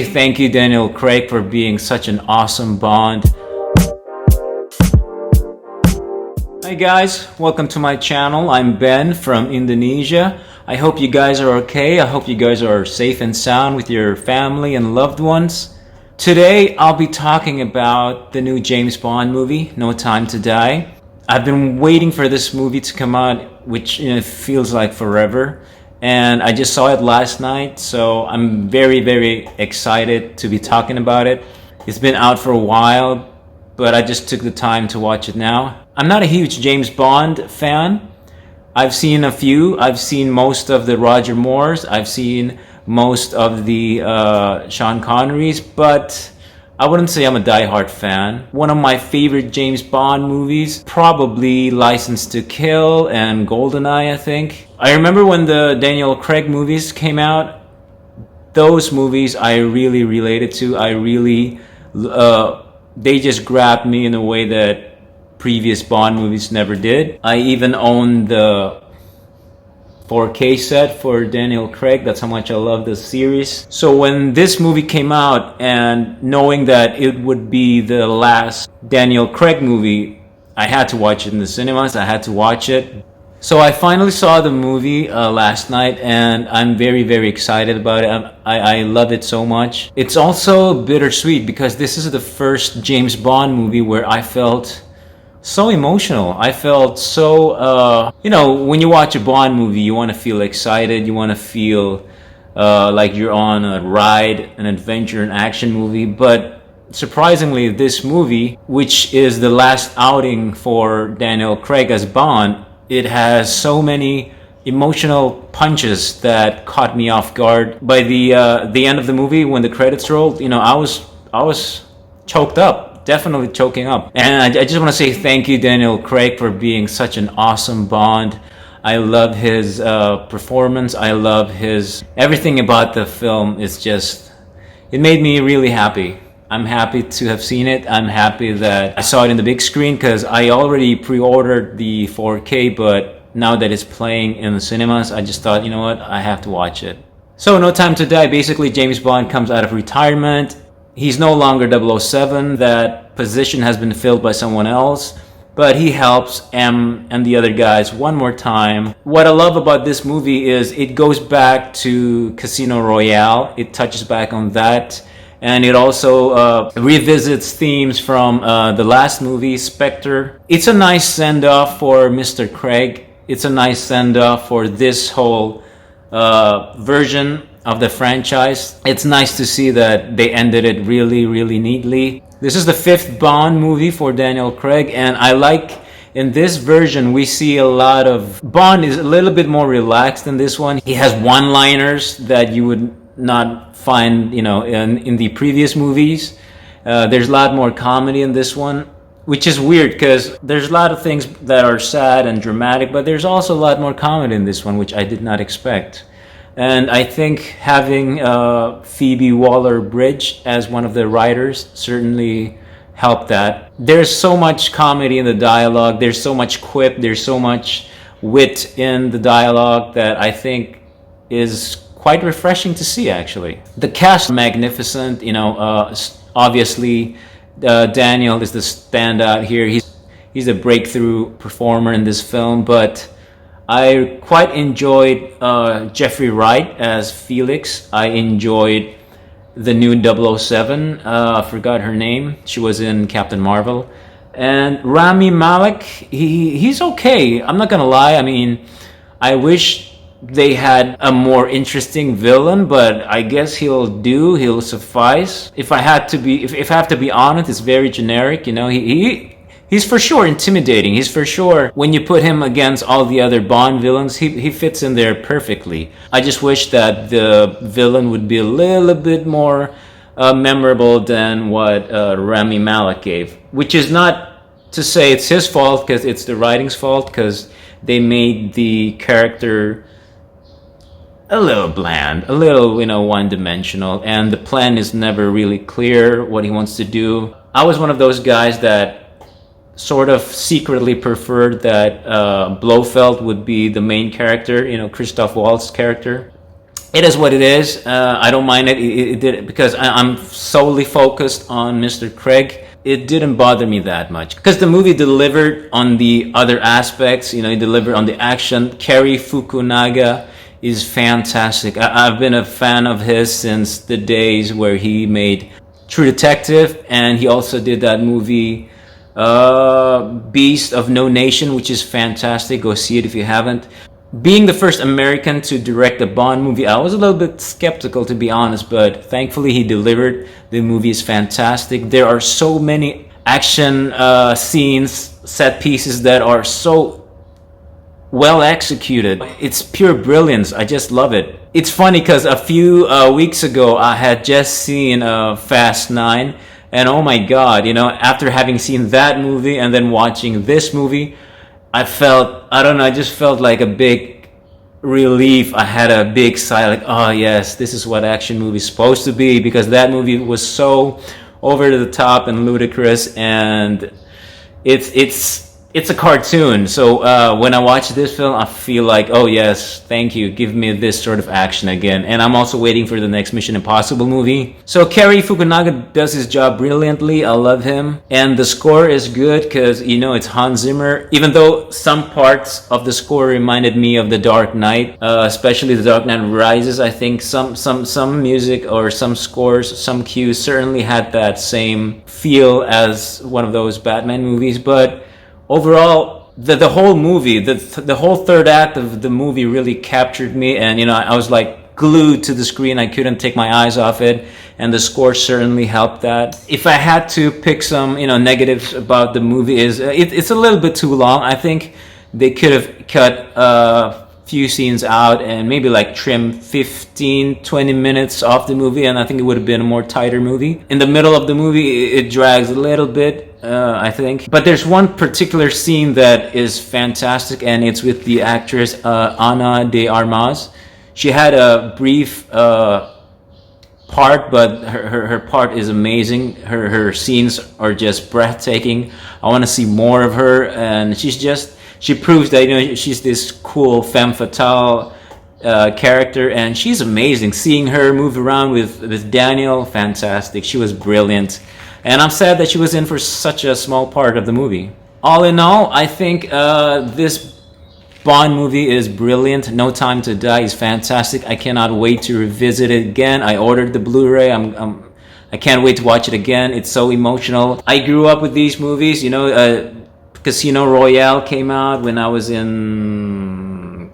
Thank you, Daniel Craig, for being such an awesome Bond. Hi guys, welcome to my channel. I'm Ben from Indonesia. I hope you guys are okay. I hope you guys are safe and sound with your family and loved ones. Today I'll be talking about the new James Bond movie, No Time to Die. I've been waiting for this movie to come out, which feels like forever. And I just saw it last night, so I'm very excited to be talking about it. It's been out for a while, but I just took the time to watch it now. I'm not a huge James Bond fan. I've seen a few. I've seen most of the Roger Moores. I've seen most of the Sean Connerys, but I wouldn't say I'm a diehard fan. One of my favorite James Bond movies, probably License to Kill and GoldenEye, I think. I remember when the Daniel Craig movies came out. Those movies I really related to. They just grabbed me in a way that previous Bond movies never did. I even own the 4K set for Daniel Craig. That's how much I love the series. So when this movie came out, and knowing that it would be the last Daniel Craig movie, I had to watch it in the cinemas. I had to watch it. So I finally saw the movie last night, and I'm very excited about it. I love it so much. It's also bittersweet because this is the first James Bond movie where I felt so emotional. I felt so, when you watch a Bond movie, you want to feel excited. You want to feel like you're on a ride, an adventure, an action movie. But surprisingly, this movie, which is the last outing for Daniel Craig as Bond, it has so many emotional punches that caught me off guard. By the end of the movie, when the credits rolled, I was choked up. Definitely choking up. And I just want to say thank you, Daniel Craig, for being such an awesome Bond. I love his performance. I love everything about the film. It made me really happy. I'm happy to have seen it. I'm happy that I saw it in the big screen because I already pre-ordered the 4K, but now that it's playing in the cinemas, I just thought, you know what, I have to watch it. So No Time to Die, basically James Bond comes out of retirement. He's no longer 007. That position has been filled by someone else, but he helps M and the other guys one more time. What I love about this movie is it goes back to Casino Royale. It touches back on that, and it also revisits themes from the last movie, Spectre. It's a nice send-off for Mr. Craig. It's a nice send-off for this whole version of the franchise. It's nice to see that they ended it really neatly. This is the 5th Bond movie for Daniel Craig, and I like in this version we see a lot of Bond is a little bit more relaxed than this one. He has one-liners that you would not find in the previous movies. There's a lot more comedy in this one, which is weird because there's a lot of things that are sad and dramatic, but there's also a lot more comedy in this one, which I did not expect. And I think having Phoebe Waller-Bridge as one of the writers certainly helped that. There's so much comedy in the dialogue. There's so much quip. There's so much wit in the dialogue that I think is quite refreshing to see, actually. The cast is magnificent. Obviously, Daniel is the standout here. He's a breakthrough performer in this film, but I quite enjoyed Jeffrey Wright as Felix. I enjoyed the new 007. I forgot her name. She was in Captain Marvel. And Rami Malek, he's okay. I'm not gonna lie. I mean, I wish they had a more interesting villain, but I guess he'll suffice. If I have to be honest, it's very generic. He's for sure intimidating. He's for sure, when you put him against all the other Bond villains, he fits in there perfectly. I just wish that the villain would be a little bit more memorable than what Rami Malek gave. Which is not to say it's his fault, because it's the writing's fault, because they made the character a little bland, a little, one-dimensional, and the plan is never really clear what he wants to do. I was one of those guys that sort of secretly preferred that Blofeld would be the main character, Christoph Waltz's character. it is what it is. I don't mind it. It did because I'm solely focused on Mr. Craig. It didn't bother me that much because the movie delivered on the other aspects. You know, it delivered on the action. Cary Fukunaga is fantastic. I've been a fan of his since the days where he made True Detective, and he also did that movie Beast of No Nation, which is fantastic. Go see it if you haven't. Being the first American to direct a Bond movie, I was a little bit skeptical, to be honest, but thankfully he delivered. The movie is fantastic. There are so many action scenes, set pieces that are so well executed. It's pure brilliance. I just love it. It's funny because a few weeks ago I had just seen Fast 9, and oh my god, you know, after having seen that movie and then watching this movie, I don't know, I just felt like a big relief. I had a big sigh, like, oh yes, this is what action movie is supposed to be, because that movie was so over the top and ludicrous, and it's a cartoon. So when I watch this film, I feel like, oh yes, thank you, give me this sort of action again. And I'm also waiting for the next Mission Impossible movie. So Cary Fukunaga does his job brilliantly. I love him, and the score is good because, you know, it's Hans Zimmer. Even though some parts of the score reminded me of The Dark Knight, especially The Dark Knight Rises. I think some music or some scores, some cues certainly had that same feel as one of those Batman movies, but overall, the whole movie, the whole third act of the movie really captured me, and you know, I was like glued to the screen. I couldn't take my eyes off it, and the score certainly helped that. If I had to pick some, you know, negatives about the movie, is it's a little bit too long. I think they could have cut a few scenes out and maybe like trim 15-20 minutes off the movie, and I think it would have been a more tighter movie. In the middle of the movie, it drags a little bit, I think. But there's one particular scene that is fantastic, and it's with the actress Ana de Armas. She had a brief part, but her part is amazing. Her scenes are just breathtaking. I want to see more of her, and she proves that, you know, she's this cool femme fatale character, and she's amazing. Seeing her move around with Daniel, fantastic. She was brilliant, and I'm sad that she was in for such a small part of the movie. All in all, I think this Bond movie is brilliant. No Time to Die is fantastic. I cannot wait to revisit it again. I ordered the Blu-ray. I can't wait to watch it again. It's so emotional. I grew up with these movies, you know. Casino Royale came out when I was in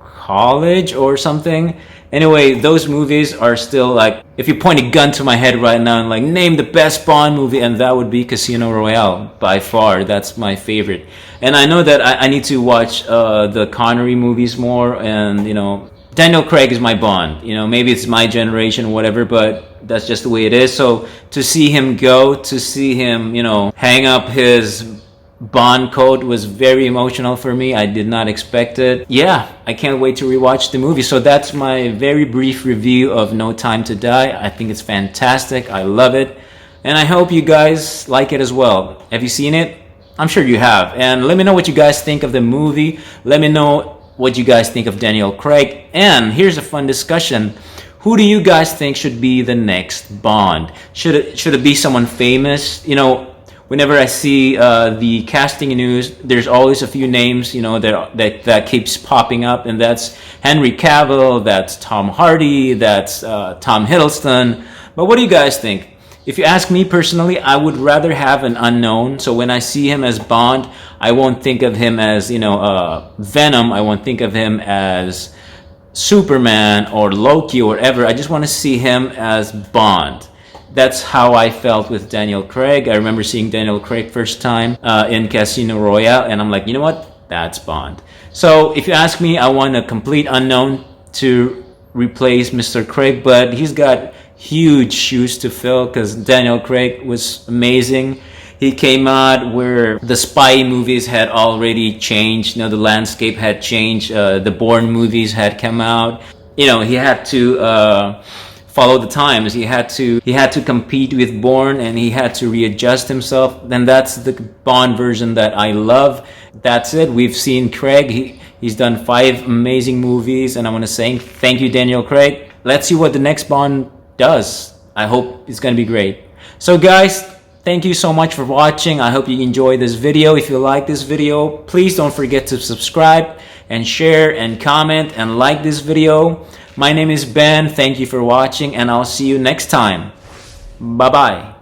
college or something. Anyway, those movies are still like, if you point a gun to my head right now and like, name the best Bond movie, and that would be Casino Royale by far. That's my favorite. And I know that I need to watch the Connery movies more, and you know, Daniel Craig is my Bond. You know, maybe it's my generation or whatever, but that's just the way it is. So to see him go, to see him, you know, hang up his Bond coat was very emotional for me. I did not expect it. Yeah, I can't wait to rewatch the movie. So that's my very brief review of No Time to Die. I think it's fantastic. I love it. And I hope you guys like it as well. Have you seen it? I'm sure you have. And let me know what you guys think of the movie. Let me know what you guys think of Daniel Craig. And here's a fun discussion. Who do you guys think should be the next Bond? Should it be someone famous? You know, whenever I see the casting news, there's always a few names, you know, that keeps popping up, and that's Henry Cavill, that's Tom Hardy, that's Tom Hiddleston. But what do you guys think? If you ask me personally, I would rather have an unknown. So when I see him as Bond, I won't think of him as, you know, Venom. I won't think of him as Superman or Loki or whatever. I just want to see him as Bond. That's how I felt with Daniel Craig. I remember seeing Daniel Craig first time in Casino Royale, and I'm like, you know what? That's Bond. So if you ask me, I want a complete unknown to replace Mr. Craig, but he's got huge shoes to fill because Daniel Craig was amazing. He came out where the spy movies had already changed. You know, the landscape had changed. The Bourne movies had come out. You know, he had to follow the times. He had to compete with Bourne, and he had to readjust himself. Then that's the Bond version that I love. That's it. We've seen Craig. He's done 5 amazing movies, and I want to say thank you, Daniel Craig. Let's see what the next Bond does. I hope it's going to be great. So guys, thank you so much for watching. I hope you enjoyed this video. If you like this video, please don't forget to subscribe and share and comment and like this video. My name is Ben. Thank you for watching, and I'll see you next time. Bye-bye.